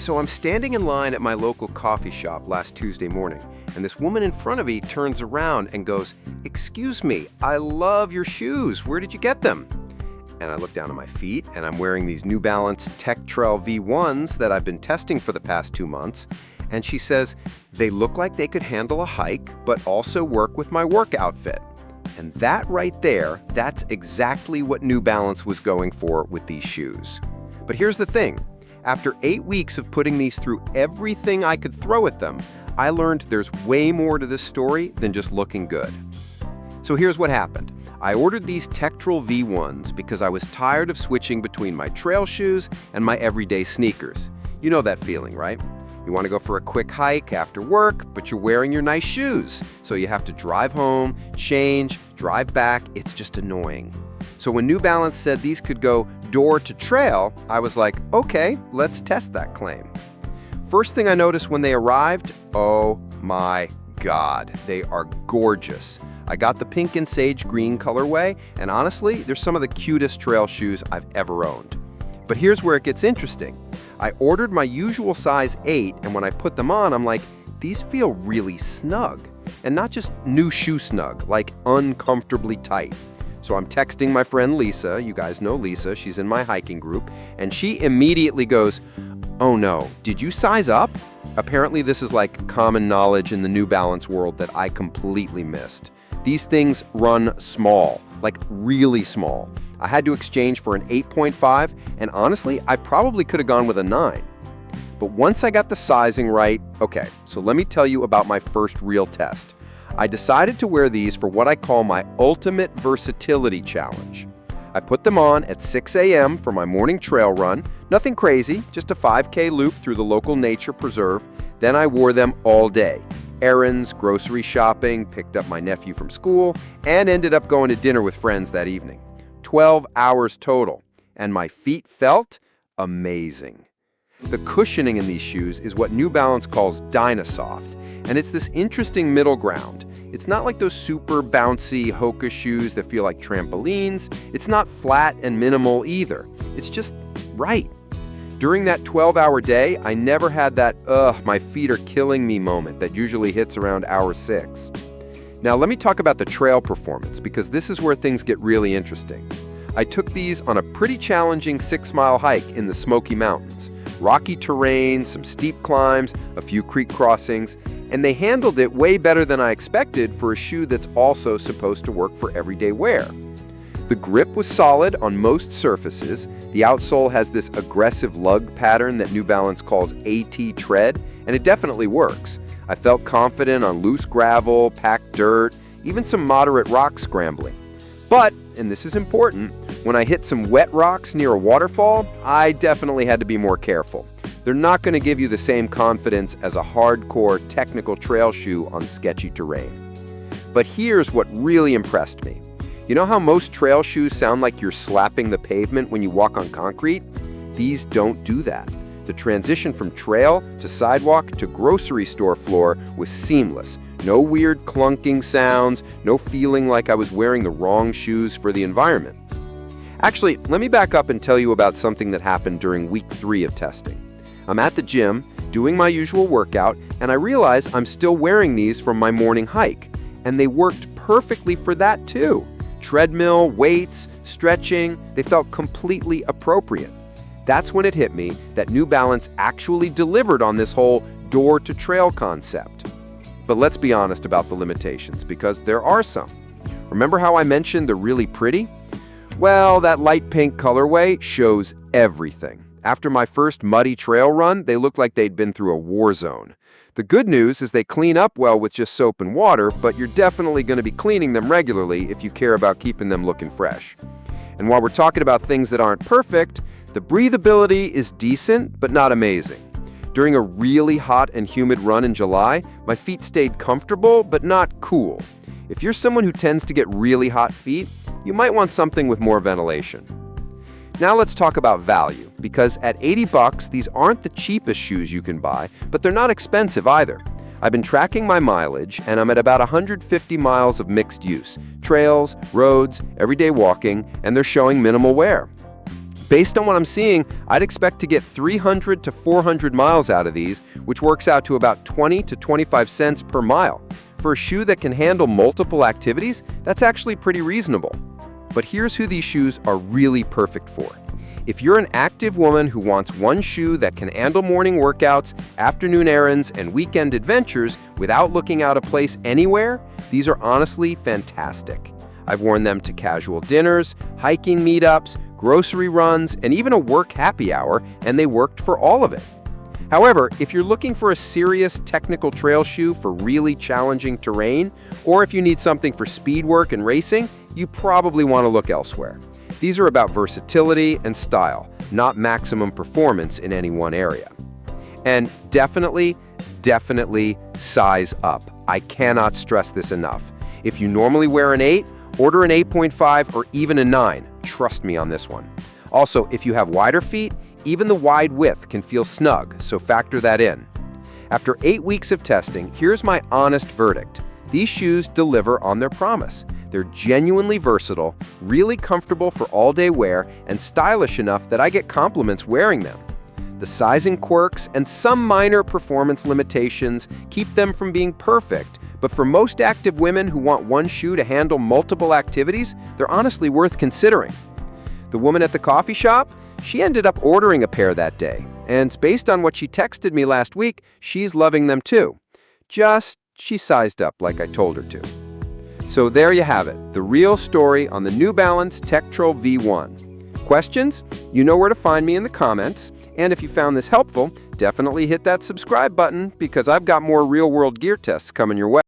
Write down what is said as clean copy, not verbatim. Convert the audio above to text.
So I'm standing in line at my local coffee shop last Tuesday morning, and this woman in front of me turns around and goes, "Excuse me, I love your shoes. Where did you get them?" And I look down at my feet, and I'm wearing these New Balance Tektrel V1s that I've been testing for the past 2 months. And she says, "They look like they could handle a hike, but also work with my work outfit." And that right there, that's exactly what New Balance was going for with these shoes. But here's the thing. After 8 weeks of putting these through everything I could throw at them, I learned there's way more to this story than just looking good. So here's what happened. I ordered these Tektrel V1s because I was tired of switching between my trail shoes and my everyday sneakers. You know that feeling, right? You want to go for a quick hike after work, but you're wearing your nice shoes. So you have to drive home, change, drive back. It's just annoying. So when New Balance said these could go door to trail, I was like, okay, let's test that claim. First thing I noticed when they arrived, oh my God, they are gorgeous. I got the pink and sage green colorway, and honestly, they're some of the cutest trail shoes I've ever owned. But here's where it gets interesting. I ordered my usual size 8, and when I put them on, I'm like, these feel really snug. And not just new shoe snug, like uncomfortably tight. So I'm texting my friend Lisa, you guys know Lisa, she's in my hiking group, and she immediately goes, "Oh no, did you size up?" Apparently this is like common knowledge in the New Balance world that I completely missed. These things run small, like really small. I had to exchange for an 8.5, and honestly, I probably could have gone with a 9. But once I got the sizing right, okay, so let me tell you about my first real test. I decided to wear these for what I call my ultimate versatility challenge. I put them on at 6 a.m. for my morning trail run. Nothing crazy, just a 5K loop through the local nature preserve. Then I wore them all day. Errands, grocery shopping, picked up my nephew from school, and ended up going to dinner with friends that evening. 12 hours total, and my feet felt amazing. The cushioning in these shoes is what New Balance calls Dynasoft, and it's this interesting middle ground. It's not like those super bouncy Hoka shoes that feel like trampolines. It's not flat and minimal either. It's just right. During that 12-hour day, I never had that, my feet are killing me moment that usually hits around hour 6. Now let me talk about the trail performance, because this is where things get really interesting. I took these on a pretty challenging 6-mile hike in the Smoky Mountains. Rocky terrain, some steep climbs, a few creek crossings, and they handled it way better than I expected for a shoe that's also supposed to work for everyday wear. The grip was solid on most surfaces. The outsole has this aggressive lug pattern that New Balance calls AT tread, and it definitely works. I felt confident on loose gravel, packed dirt, even some moderate rock scrambling. But, and this is important, when I hit some wet rocks near a waterfall, I definitely had to be more careful. They're not going to give you the same confidence as a hardcore technical trail shoe on sketchy terrain. But here's what really impressed me. You know how most trail shoes sound like you're slapping the pavement when you walk on concrete? These don't do that. The transition from trail to sidewalk to grocery store floor was seamless. No weird clunking sounds, no feeling like I was wearing the wrong shoes for the environment. Actually, let me back up and tell you about something that happened during week 3 of testing. I'm at the gym, doing my usual workout, and I realize I'm still wearing these from my morning hike. And they worked perfectly for that too. Treadmill, weights, stretching, they felt completely appropriate. That's when it hit me that New Balance actually delivered on this whole door-to-trail concept. But let's be honest about the limitations, because there are some. Remember how I mentioned they're really pretty? Well, that light pink colorway shows everything. After my first muddy trail run, they looked like they'd been through a war zone. The good news is they clean up well with just soap and water, but you're definitely going to be cleaning them regularly if you care about keeping them looking fresh. And while we're talking about things that aren't perfect, the breathability is decent, but not amazing. During a really hot and humid run in July, my feet stayed comfortable, but not cool. If you're someone who tends to get really hot feet, you might want something with more ventilation. Now let's talk about value, because at $80, these aren't the cheapest shoes you can buy, but they're not expensive either. I've been tracking my mileage, and I'm at about 150 miles of mixed use, trails, roads, everyday walking, and they're showing minimal wear. Based on what I'm seeing, I'd expect to get 300 to 400 miles out of these, which works out to about 20 to 25 cents per mile. For a shoe that can handle multiple activities, that's actually pretty reasonable. But here's who these shoes are really perfect for. If you're an active woman who wants one shoe that can handle morning workouts, afternoon errands, and weekend adventures without looking out of place anywhere, these are honestly fantastic. I've worn them to casual dinners, hiking meetups, grocery runs, and even a work happy hour, and they worked for all of it. However, if you're looking for a serious technical trail shoe for really challenging terrain, or if you need something for speed work and racing, you probably want to look elsewhere. These are about versatility and style, not maximum performance in any one area. And definitely size up. I cannot stress this enough. If you normally wear an 8, order an 8.5 or even a 9. Trust me on this one. Also, if you have wider feet, even the wide width can feel snug, so factor that in. After 8 weeks of testing, here's my honest verdict. These shoes deliver on their promise. They're genuinely versatile, really comfortable for all-day wear, and stylish enough that I get compliments wearing them. The sizing quirks and some minor performance limitations keep them from being perfect, but for most active women who want one shoe to handle multiple activities, they're honestly worth considering. The woman at the coffee shop, she ended up ordering a pair that day, and based on what she texted me last week, she's loving them too. She sized up like I told her to. So there you have it, the real story on the New Balance Tektrel V1. Questions? You know where to find me in the comments. And if you found this helpful, definitely hit that subscribe button because I've got more real-world gear tests coming your way.